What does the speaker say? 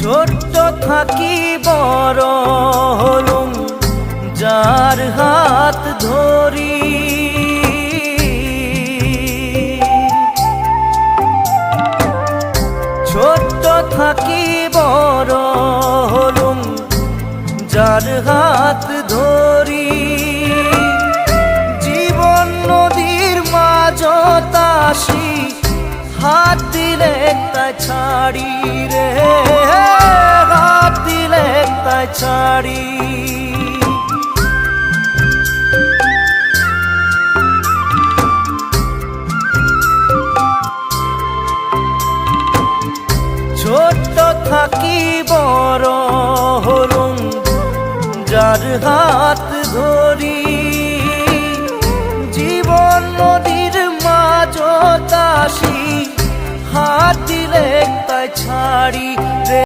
ছোট্ট থাকি বড় হলুম যার হাত ধরি, ছোট্ট থাকি বড় হলুম যার হাত ধরি। জীবন নদীর মাঝত আসি হাত দিলে তাই ছাড়ি রে, হাত দিলে তাই ছাড়ি। ছোট্ট থাকি বড় হলুম যার হাত ধরি। জীবন নদীর মাঝত আসি হাত দিলে তাই ছাড়ি রে।